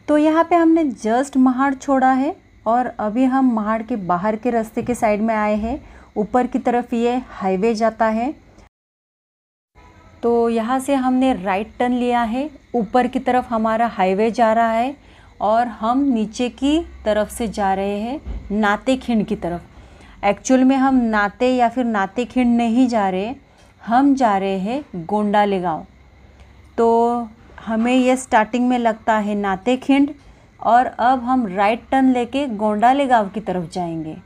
तो यहाँ पे हमने जस्ट महाड़ छोड़ा है और अभी हम महाड़ के बाहर के रास्ते के साइड में आए हैं। ऊपर की तरफ ये हाईवे जाता है, तो यहाँ से हमने राइट टर्न लिया है। ऊपर की तरफ हमारा हाईवे जा रहा है और हम नीचे की तरफ से जा रहे हैं नातेखिंड की तरफ। एक्चुअल में हम नाते या फिर नातेखिंड नहीं जा रहे, हम जा रहे हैं गोंडाले गाँव। तो हमें ये स्टार्टिंग में लगता है नातेखिंड और अब हम राइट टर्न लेके गोंडाले गाँव की तरफ जाएंगे।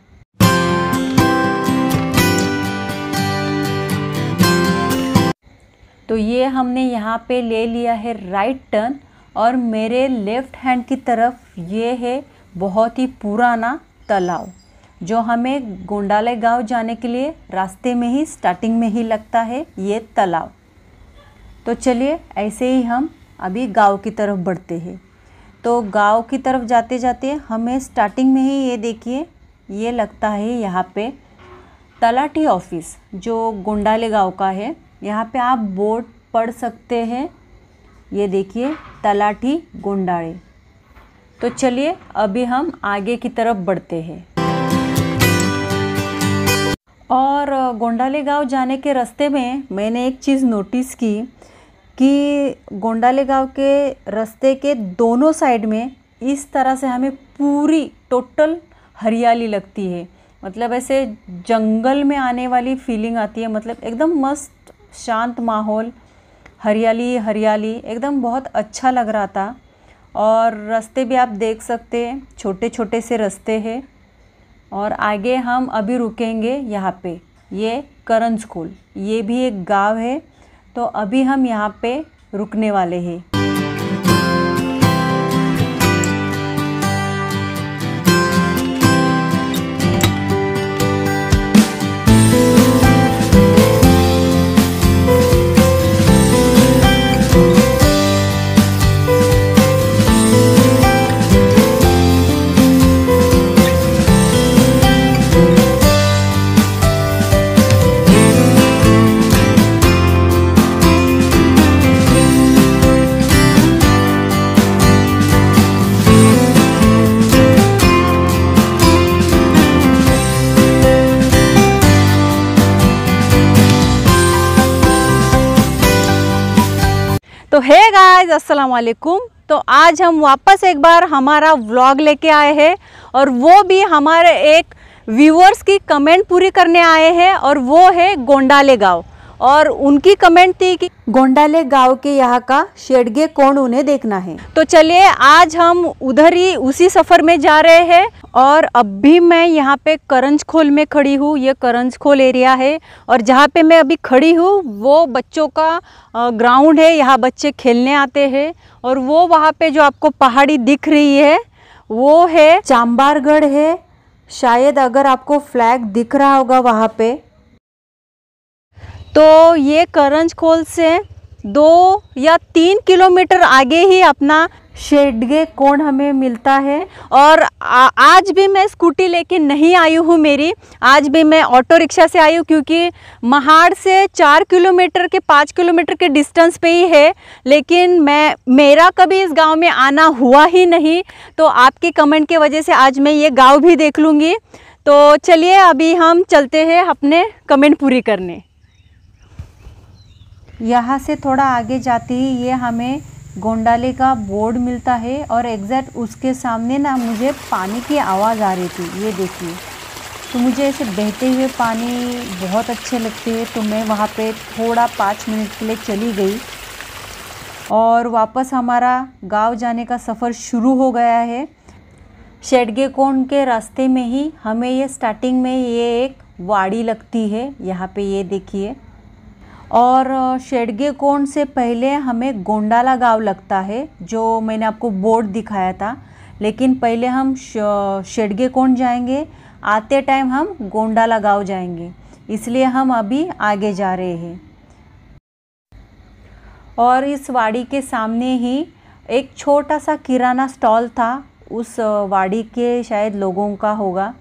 तो ये हमने यहाँ पे ले लिया है राइट टर्न और मेरे लेफ़्ट हैंड की तरफ ये है बहुत ही पुराना तालाब जो हमें गोंडाले गाँव जाने के लिए रास्ते में ही स्टार्टिंग में ही लगता है ये तालाब। तो चलिए ऐसे ही हम अभी गाँव की तरफ बढ़ते हैं। तो गाँव की तरफ जाते जाते हमें स्टार्टिंग में ही ये देखिए ये लगता है यहाँ पे तलाठी ऑफिस जो गोंडाले गाँव का है। यहाँ पे आप बोर्ड पढ़ सकते हैं, ये देखिए तलाठी गोंडाले। तो चलिए अभी हम आगे की तरफ बढ़ते हैं। और गोंडाले गाँव जाने के रास्ते में मैंने एक चीज़ नोटिस की कि गोंडाले गाँव के रास्ते के दोनों साइड में इस तरह से हमें पूरी टोटल हरियाली लगती है। मतलब ऐसे जंगल में आने वाली फीलिंग आती है। मतलब एकदम मस्त शांत माहौल, हरियाली हरियाली, एकदम बहुत अच्छा लग रहा था। और रास्ते भी आप देख सकते हैं, छोटे छोटे से रास्ते हैं। और आगे हम अभी रुकेंगे यहाँ पे, ये करंजखोल, ये भी एक गांव है। तो अभी हम यहाँ पे रुकने वाले हैं। तो हे गाइस, अस्सलाम वालेकुम। तो आज हम वापस एक बार हमारा व्लॉग लेके आए हैं और वो भी हमारे एक व्यूअर्स की कमेंट पूरी करने आए हैं और वो है गोंडाले गाँव। और उनकी कमेंट थी कि गोंडाले गाँव के यहाँ का शेडगे कोंड उन्हें देखना है। तो चलिए आज हम उधर ही उसी सफ़र में जा रहे हैं। और अभी मैं यहाँ पे करंजखोल में खड़ी हूँ। ये करंजखोल एरिया है और जहाँ पे मैं अभी खड़ी हूँ वो बच्चों का ग्राउंड है। यहाँ बच्चे खेलने आते हैं। और वो वहाँ पे जो आपको पहाड़ी दिख रही है वो है चांबारगढ़ है शायद, अगर आपको फ्लैग दिख रहा होगा वहाँ पे। तो ये करंजखोल से 2 या 3 किलोमीटर आगे ही अपना शेडगे कोंड हमें मिलता है। और आज भी मैं स्कूटी लेके नहीं आई हूँ मेरी, आज भी मैं ऑटो रिक्शा से आई हूँ क्योंकि महाड़ से 4 किलोमीटर के 5 किलोमीटर के डिस्टेंस पे ही है। लेकिन मेरा कभी इस गांव में आना हुआ ही नहीं, तो आपकी कमेंट की वजह से आज मैं ये गांव भी देख लूँगी। तो चलिए अभी हम चलते हैं अपने कमेंट पूरी करने। यहाँ से थोड़ा आगे जाते ही ये हमें गोंडाले का बोर्ड मिलता है और एग्जैक्ट उसके सामने ना मुझे पानी की आवाज़ आ रही थी, ये देखिए। तो मुझे ऐसे बहते हुए पानी बहुत अच्छे लगते हैं। तो मैं वहाँ पे थोड़ा 5 मिनट के लिए चली गई और वापस हमारा गांव जाने का सफ़र शुरू हो गया है। शेडगे कोंड के रास्ते में ही हमें ये स्टार्टिंग में ये एक वाड़ी लगती है, यहाँ पे ये देखिए। और शेडगे कोंड से पहले हमें गोंडाला गांव लगता है जो मैंने आपको बोर्ड दिखाया था। लेकिन पहले हम शेडगे कोंड जाएंगे, आते टाइम हम गोंडाला गांव जाएंगे, इसलिए हम अभी आगे जा रहे हैं। और इस वाड़ी के सामने ही एक छोटा सा किराना स्टॉल था, उस वाड़ी के शायद लोगों का होगा।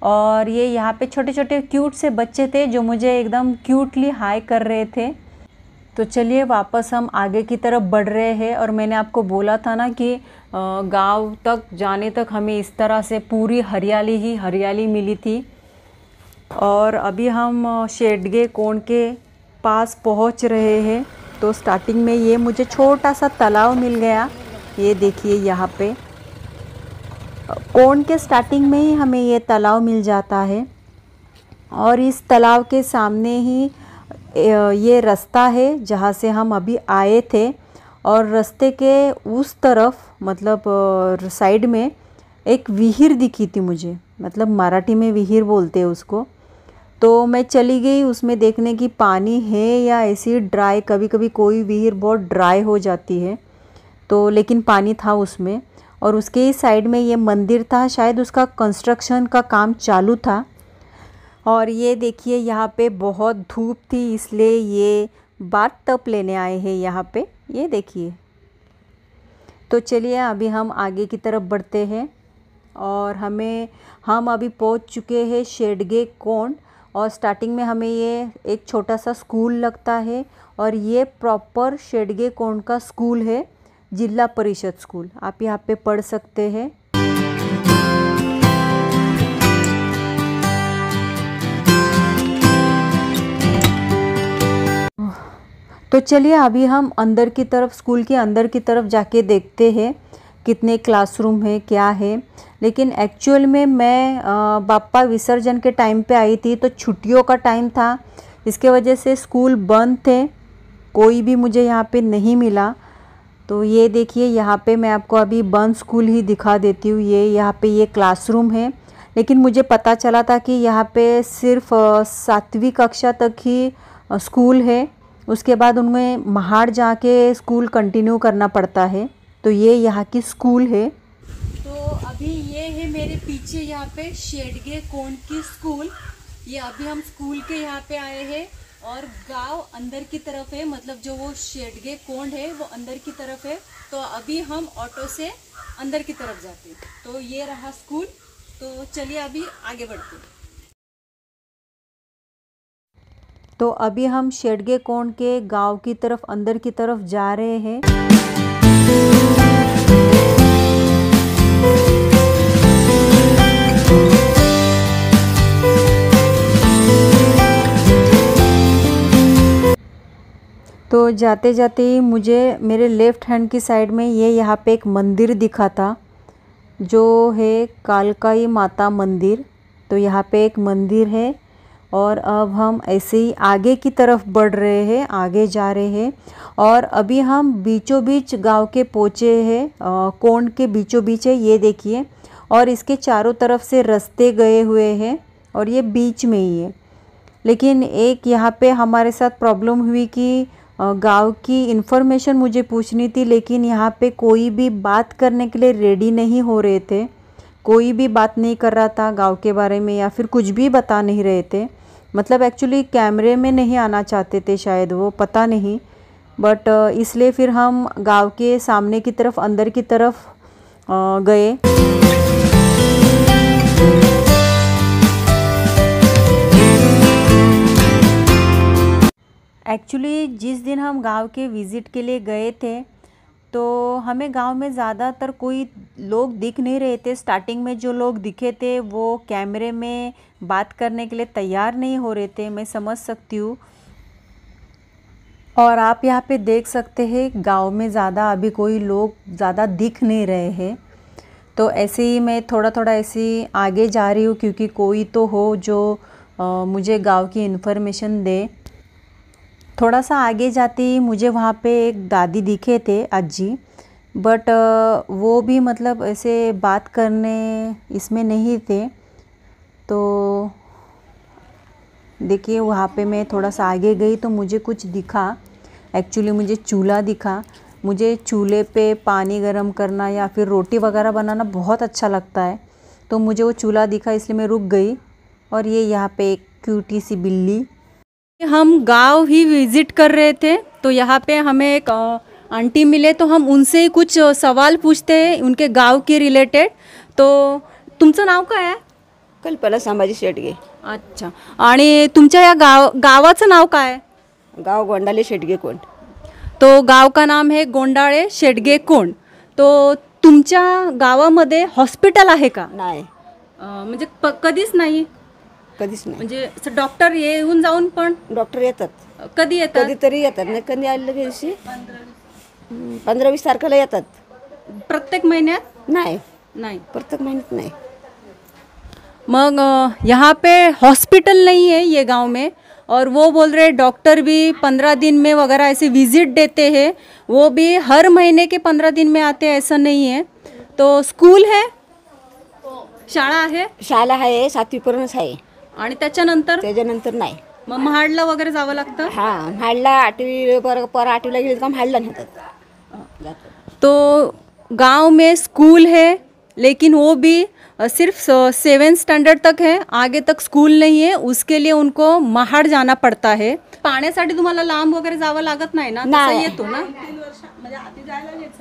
और ये यहाँ पे छोटे छोटे क्यूट से बच्चे थे जो मुझे एकदम क्यूटली हाई कर रहे थे। तो चलिए वापस हम आगे की तरफ बढ़ रहे हैं। और मैंने आपको बोला था ना कि गांव तक जाने तक हमें इस तरह से पूरी हरियाली ही हरियाली मिली थी। और अभी हम शेडगे कोंड के पास पहुंच रहे हैं। तो स्टार्टिंग में ये मुझे छोटा सा तालाब मिल गया, ये देखिए यहाँ पे कोंड के स्टार्टिंग में ही हमें ये तालाब मिल जाता है। और इस तालाब के सामने ही ये रास्ता है जहाँ से हम अभी आए थे। और रास्ते के उस तरफ मतलब साइड में एक विहीर दिखी थी मुझे, मतलब मराठी में विहीर बोलते हैं उसको। तो मैं चली गई उसमें देखने की पानी है या ऐसी ड्राई, कभी कभी कोई विहीर बहुत ड्राई हो जाती है तो, लेकिन पानी था उसमें। और उसके ही साइड में ये मंदिर था, शायद उसका कंस्ट्रक्शन का काम चालू था। और ये देखिए यहाँ पे बहुत धूप थी, इसलिए ये बाथ टब लेने आए हैं यहाँ पे, ये देखिए। तो चलिए अभी हम आगे की तरफ बढ़ते हैं। और हम अभी पहुँच चुके हैं शेडगे कोंड। और स्टार्टिंग में हमें ये एक छोटा सा स्कूल लगता है। और ये प्रॉपर शेडगे कोंड का स्कूल है, जिला परिषद स्कूल। आप यहाँ पे पढ़ सकते हैं। तो चलिए अभी हम अंदर की तरफ, स्कूल के अंदर की तरफ जाके देखते हैं कितने क्लासरूम है क्या है। लेकिन एक्चुअल में मैं बाप्पा विसर्जन के टाइम पे आई थी, तो छुट्टियों का टाइम था, इसके वजह से स्कूल बंद थे, कोई भी मुझे यहाँ पे नहीं मिला। तो ये देखिए यहाँ पे मैं आपको अभी बंद स्कूल ही दिखा देती हूँ। ये यहाँ पे ये क्लासरूम है, लेकिन मुझे पता चला था कि यहाँ पे सिर्फ 7वीं कक्षा तक ही स्कूल है, उसके बाद उनमें महाड़ जाके स्कूल कंटिन्यू करना पड़ता है। तो ये यहाँ की स्कूल है। तो अभी ये है मेरे पीछे यहाँ पे शेडगे कोंड की स्कूल। ये अभी हम स्कूल के यहाँ पे आए हैं और गांव अंदर की तरफ है, मतलब जो वो शेडगे कोंड है वो अंदर की तरफ है। तो अभी हम ऑटो से अंदर की तरफ जाते हैं। तो ये रहा स्कूल। तो चलिए अभी आगे बढ़ते हैं। तो अभी हम शेडगे कोंड के गांव की तरफ, अंदर की तरफ जा रहे हैं। तो जाते जाते ही मुझे मेरे लेफ़्ट हैंड की साइड में ये यहाँ पे एक मंदिर दिखा था, जो है कालकाई माता मंदिर। तो यहाँ पे एक मंदिर है। और अब हम ऐसे ही आगे की तरफ बढ़ रहे हैं, आगे जा रहे हैं। और अभी हम बीचों बीच गांव के पहुँचे हैं, कोंड के बीचों बीच है, ये देखिए। और इसके चारों तरफ से रास्ते गए हुए हैं और ये बीच में ही है। लेकिन एक यहाँ पे हमारे साथ प्रॉब्लम हुई कि गांव की इन्फॉर्मेशन मुझे पूछनी थी, लेकिन यहाँ पे कोई भी बात करने के लिए रेडी नहीं हो रहे थे। कोई भी बात नहीं कर रहा था गांव के बारे में, या फिर कुछ भी बता नहीं रहे थे। मतलब एक्चुअली कैमरे में नहीं आना चाहते थे शायद वो, पता नहीं। बट इसलिए फिर हम गांव के सामने की तरफ, अंदर की तरफ गए। एक्चुअली जिस दिन हम गांव के विज़िट के लिए गए थे, तो हमें गांव में ज़्यादातर कोई लोग दिख नहीं रहे थे। स्टार्टिंग में जो लोग दिखे थे वो कैमरे में बात करने के लिए तैयार नहीं हो रहे थे, मैं समझ सकती हूँ। और आप यहाँ पे देख सकते हैं गांव में ज़्यादा अभी कोई लोग ज़्यादा दिख नहीं रहे हैं। तो ऐसे ही मैं थोड़ा थोड़ा ऐसे आगे जा रही हूँ, क्योंकि कोई तो हो जो मुझे गांव की इन्फॉर्मेशन दे। थोड़ा सा आगे जाते ही मुझे वहाँ पे एक दादी दिखे थे, अज्जी। बट वो भी मतलब ऐसे बात करने इसमें नहीं थे। तो देखिए वहाँ पे मैं थोड़ा सा आगे गई तो मुझे कुछ दिखा। एक्चुअली मुझे चूल्हा दिखा। मुझे चूल्हे पे पानी गरम करना या फिर रोटी वगैरह बनाना बहुत अच्छा लगता है। तो मुझे वो चूल्हा दिखा, इसलिए मैं रुक गई। और ये यहाँ पे एक क्यूटी सी बिल्ली। हम गांव ही विज़िट कर रहे थे, तो यहाँ पे हमें एक आंटी मिले, तो हम उनसे ही कुछ सवाल पूछते हैं उनके गांव के रिलेटेड। तो तुमचं नाव काय आहे? कल्पना संभाजी शेडगे. अच्छा, आणि तुमच्या या गावाचं नाव काय आहे? गाव गोंडाले शेटगे कोंड. तो गाव का नाम है गोंडाळे शेडगे कोंड. तो तुमच्या गावामध्ये हॉस्पिटल आहे का? नाही, म्हणजे कधीच नाही. कधीच नाही. म्हणजे असं डॉक्टर येऊन जाऊन पण डॉक्टर येतात, कधी येतात? कधीतरी येतात. नाही कधी आलेल्या दिवशी 15-20 तारखेला येतात. प्रत्येक महिन्यात नाही, नाही. प्रत्येक महिन्यात नाही. मग यहाँ पे हॉस्पिटल नहीं है ये गांव में, और वो बोल रहे डॉक्टर भी 15 दिन में वगैरह ऐसे विजिट देते हैं. वो भी हर महीने के 15 दिन में आते हैं ऐसा नहीं है. तो स्कूल है, शाळा आहे, शाळा आहे 7वी पर्यंत आहे. आणि त्याच्यानंतर नाही. मग महाडला वगैरे जावं लागतं. हां, म्हाडला 8वी पर 8वीला गेली का म्हाडला नेतात. तो गांव में स्कूल है लेकिन वो भी सिर्फ 7th स्टैंडर्ड तक है, आगे तक स्कूल नहीं है. उसके लिए उनको महाड जाना पड़ता है. पाण्यासाठी तुम्हाला लांब वगैरे जावं लागत नाही ना? तसं येतो ना?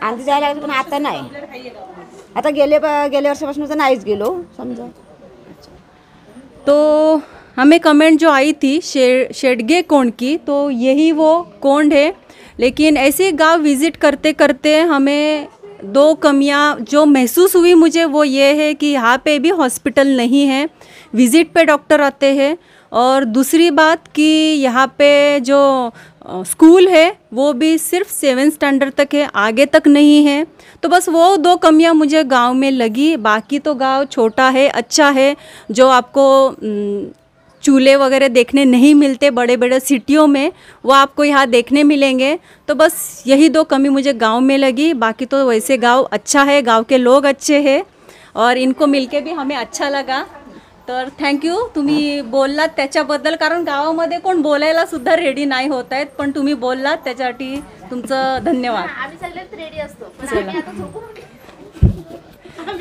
आधी जायला लागतं, पण आता नाही. आता गेल्या वर्षापासून तर नाहीच गेलो समजा. तो हमें कमेंट जो आई थी शेडगे कोंड की, तो यही वो कोंड है. लेकिन ऐसे गांव विज़िट करते करते हमें 2 कमियां जो महसूस हुई मुझे, वो ये है कि यहाँ पे भी हॉस्पिटल नहीं है, विज़िट पे डॉक्टर आते हैं. और दूसरी बात कि यहाँ पे जो स्कूल है वो भी सिर्फ 7th स्टैंडर्ड तक है, आगे तक नहीं है. तो बस वो 2 कमियां मुझे गांव में लगी. बाकी तो गांव छोटा है, अच्छा है. जो आपको चूल्हे वगैरह देखने नहीं मिलते बड़े बड़े सिटियों में, वो आपको यहाँ देखने मिलेंगे. तो बस यही 2 कमी मुझे गांव में लगी. बाकी तो वैसे गांव अच्छा है, गांव के लोग अच्छे हैं, और इनको मिलके भी हमें अच्छा लगा. तर थँक्यू, तुम्ही बोललात त्याच्याबद्दल. कारण गावामध्ये कोण बोलायला सुद्धा रेडी नाही होत आहेत, पण तुम्ही बोललात त्याच्यासाठी तुमचं धन्यवाद. आम्ही सगळेच रेडी असतो, पण आम्ही आता झोपून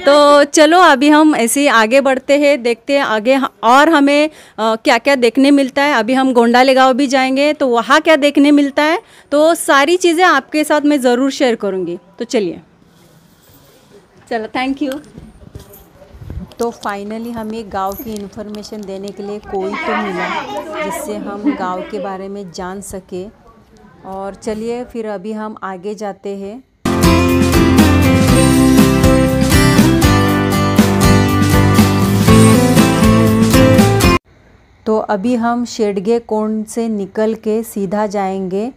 तो चलो अभी हम ऐसे ही आगे बढ़ते हैं, देखते हैं आगे और हमें क्या क्या देखने मिलता है. अभी हम गोंडाले गांव भी जाएंगे, तो वहाँ क्या देखने मिलता है, तो सारी चीज़ें आपके साथ मैं ज़रूर शेयर करूँगी. तो चलिए, चलो, थैंक यू. तो फाइनली हमें गांव की इन्फॉर्मेशन देने के लिए कोई तो मिला जिससे हम गांव के बारे में जान सके. और चलिए फिर अभी हम आगे जाते हैं. तो अभी हम शेडगे कोंड से निकल के सीधा जाएंगे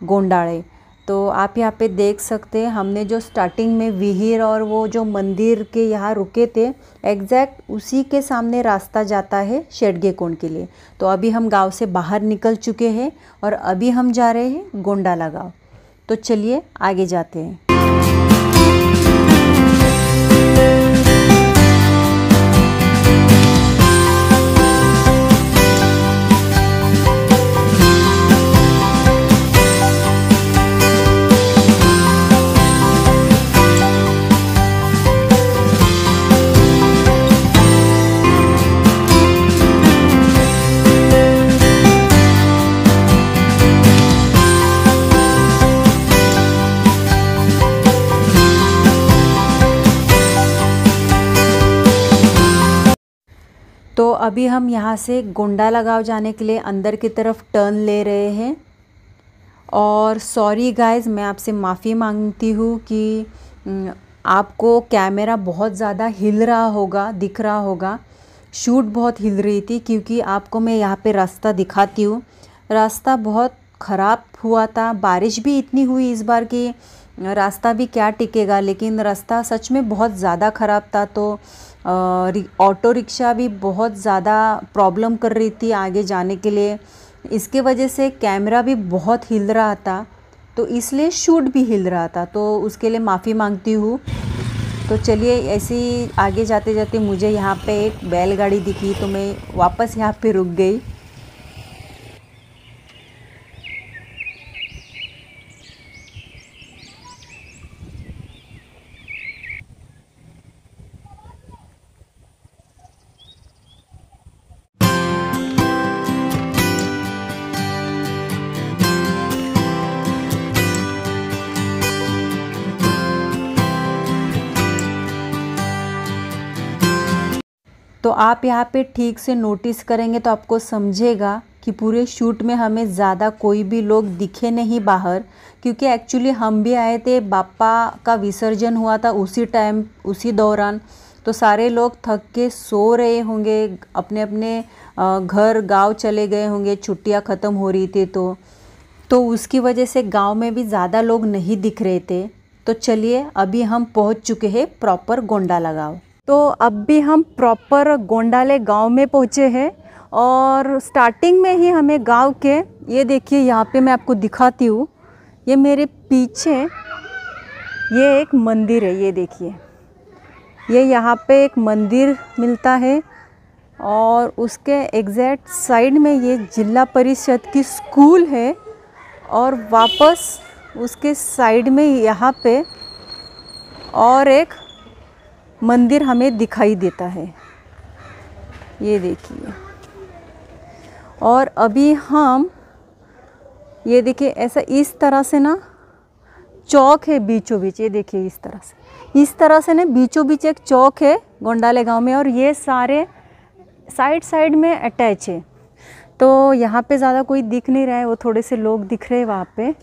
गोंडाळे. तो आप यहाँ पे देख सकते हैं, हमने जो स्टार्टिंग में विहीर और वो जो मंदिर के यहाँ रुके थे, एग्जैक्ट उसी के सामने रास्ता जाता है शेडगे कोंड के लिए. तो अभी हम गांव से बाहर निकल चुके हैं और अभी हम जा रहे हैं गोंडाला गांव. तो चलिए आगे जाते हैं. तो अभी हम यहाँ से गोंडाला गांव जाने के लिए अंदर की तरफ टर्न ले रहे हैं. और सॉरी गाइस, मैं आपसे माफ़ी मांगती हूँ कि आपको कैमरा बहुत ज़्यादा हिल रहा होगा, दिख रहा होगा. शूट बहुत हिल रही थी क्योंकि आपको मैं यहाँ पे रास्ता दिखाती हूँ. रास्ता बहुत ख़राब हुआ था, बारिश भी इतनी हुई इस बार कि रास्ता भी क्या टिकेगा. लेकिन रास्ता सच में बहुत ज़्यादा ख़राब था. तो ऑटो रिक्शा भी बहुत ज़्यादा प्रॉब्लम कर रही थी आगे जाने के लिए. इसके वजह से कैमरा भी बहुत हिल रहा था, तो इसलिए शूट भी हिल रहा था. तो उसके लिए माफ़ी मांगती हूँ. तो चलिए, ऐसे ही आगे जाते जाते मुझे यहाँ पे एक बैलगाड़ी दिखी, तो मैं वापस यहाँ पे रुक गई. तो आप यहाँ पे ठीक से नोटिस करेंगे तो आपको समझेगा कि कि पूरे शूट में हमें ज़्यादा कोई भी लोग दिखे नहीं बाहर, क्योंकि एक्चुअली हम भी आए थे, बापा का विसर्जन हुआ था उसी टाइम, उसी दौरान। तो सारे लोग थक के सो रहे होंगे, अपने अपने घर गांव चले गए होंगे, छुट्टियां ख़त्म हो रही थी तो उसकी वजह से गांव में भी ज़्यादा लोग नहीं दिख रहे थे। तो चलिए अभी हम पहुंच चुके हैं प्रॉपर गोंडाला गांव। तो अब भी हम प्रॉपर गोंडाले गांव में पहुंचे हैं और स्टार्टिंग में ही हमें गांव के, ये देखिए यहाँ पे मैं आपको दिखाती हूँ, ये मेरे पीछे ये एक मंदिर है, ये देखिए, ये यहाँ पे एक मंदिर मिलता है और उसके एग्जैक्ट साइड में ये जिला परिषद की स्कूल है और वापस उसके साइड में यहाँ पे और एक मंदिर हमें दिखाई देता है, ये देखिए। और अभी हम ये देखिए ऐसा इस तरह से ना चौक है बीचों बीच, ये देखिए इस तरह से ना बीचों बीच एक चौक है गोंडाले गांव में और ये सारे साइड साइड में अटैच है। तो यहाँ पे ज़्यादा कोई दिख नहीं रहा है, वो थोड़े से लोग दिख रहे हैं वहाँ पे।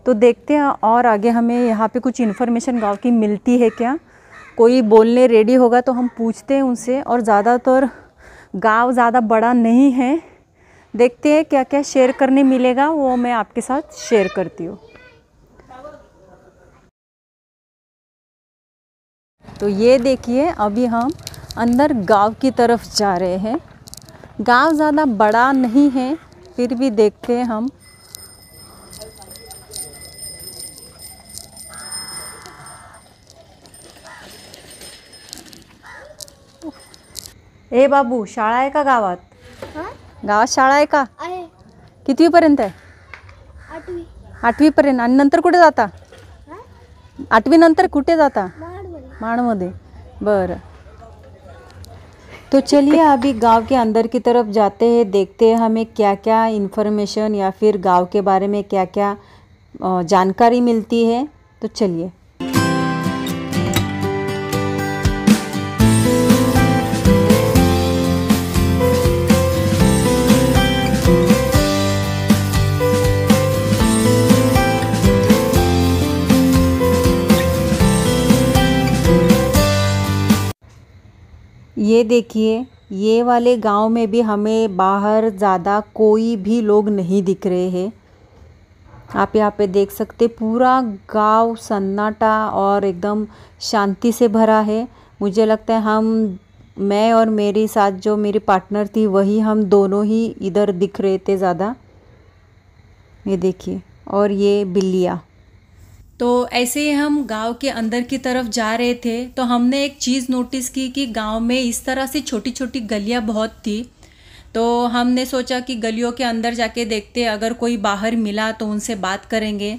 तो देखते हैं और आगे हमें यहाँ पे कुछ इन्फॉर्मेशन गांव की मिलती है क्या, कोई बोलने रेडी होगा तो हम पूछते हैं उनसे। और ज़्यादातर गांव ज़्यादा बड़ा नहीं है, देखते हैं क्या क्या शेयर करने मिलेगा, वो मैं आपके साथ शेयर करती हूँ। तो ये देखिए अभी हम अंदर गांव की तरफ जा रहे हैं। गांव ज़्यादा बड़ा नहीं है, फिर भी देखते हैं हम। ए बाबू, शाळा आहे का गावात? गावात शाळा आहे का? आहे. कितवीपर्यंत आहे? 8वी. 8वीपर्यंत. आणि नंतर कुठे जाता? 8वी नंतर कुठे जाता? माणमध्ये. बरं, तो चलिए अभी गांव के अंदर की तरफ जाते हैं, देखते हैं हमें क्या क्या इन्फॉर्मेशन या फिर गांव के बारे में क्या क्या जानकारी मिलती है। तो चलिए। ये देखिए, ये वाले गांव में भी हमें बाहर ज़्यादा कोई भी लोग नहीं दिख रहे हैं। आप यहाँ पे देख सकते, पूरा गांव सन्नाटा और एकदम शांति से भरा है। मुझे लगता है मैं और मेरे साथ जो मेरी पार्टनर थी वही हम दोनों ही इधर दिख रहे थे ज़्यादा। ये देखिए, और ये बिल्लियाँ। तो ऐसे ही हम गांव के अंदर की तरफ जा रहे थे तो हमने एक चीज़ नोटिस की कि गांव में इस तरह से छोटी छोटी गलियां बहुत थी। तो हमने सोचा कि गलियों के अंदर जाके देखते, अगर कोई बाहर मिला तो उनसे बात करेंगे,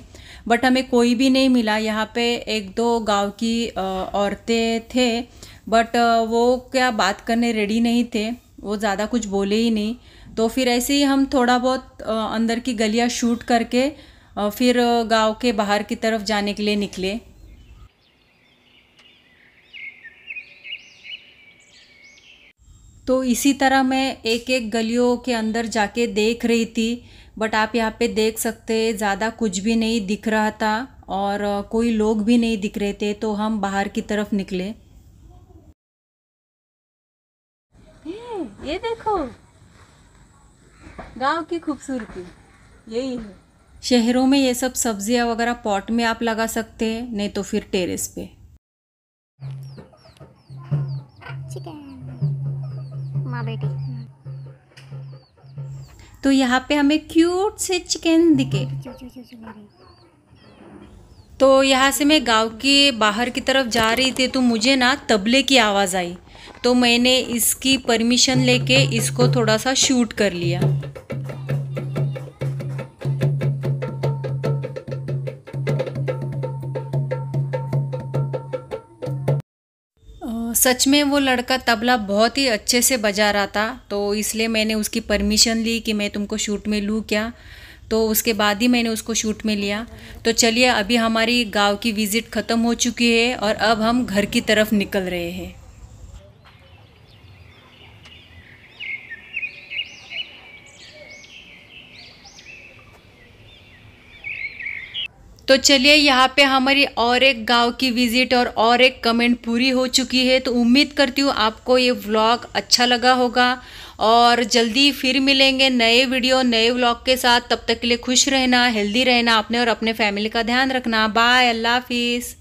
बट हमें कोई भी नहीं मिला। यहाँ पे एक दो गांव की औरतें थे, बट वो क्या बात करने रेडी नहीं थे, वो ज़्यादा कुछ बोले ही नहीं। तो फिर ऐसे ही हम थोड़ा बहुत अंदर की गलियाँ शूट करके फिर गांव के बाहर की तरफ जाने के लिए निकले। तो इसी तरह मैं एक एक गलियों के अंदर जाके देख रही थी, बट आप यहाँ पे देख सकते ज़्यादा कुछ भी नहीं दिख रहा था और कोई लोग भी नहीं दिख रहे थे। तो हम बाहर की तरफ निकले। ये देखो गांव की खूबसूरती यही है। शहरों में ये सब सब्जियां वगैरह पॉट में आप लगा सकते हैं, नहीं तो फिर टेरेस पे। चिकन माँ बेटी। तो यहाँ पे हमें क्यूट से चिकन दिखे। तो यहाँ से मैं गांव के बाहर की तरफ जा रही थी तो मुझे ना तबले की आवाज़ आई, तो मैंने इसकी परमिशन लेके इसको थोड़ा सा शूट कर लिया। सच में वो लड़का तबला बहुत ही अच्छे से बजा रहा था, तो इसलिए मैंने उसकी परमिशन ली कि मैं तुमको शूट में लूँ क्या। तो उसके बाद ही मैंने उसको शूट में लिया। तो चलिए, अभी हमारी गांव की विज़िट ख़त्म हो चुकी है और अब हम घर की तरफ निकल रहे हैं। तो चलिए यहाँ पे हमारी और एक गांव की विजिट और एक कमेंट पूरी हो चुकी है। तो उम्मीद करती हूँ आपको ये व्लॉग अच्छा लगा होगा और जल्दी फिर मिलेंगे नए वीडियो नए व्लॉग के साथ। तब तक के लिए खुश रहना, हेल्दी रहना, अपने और अपने फैमिली का ध्यान रखना। बाय, अल्लाह हाफिज़।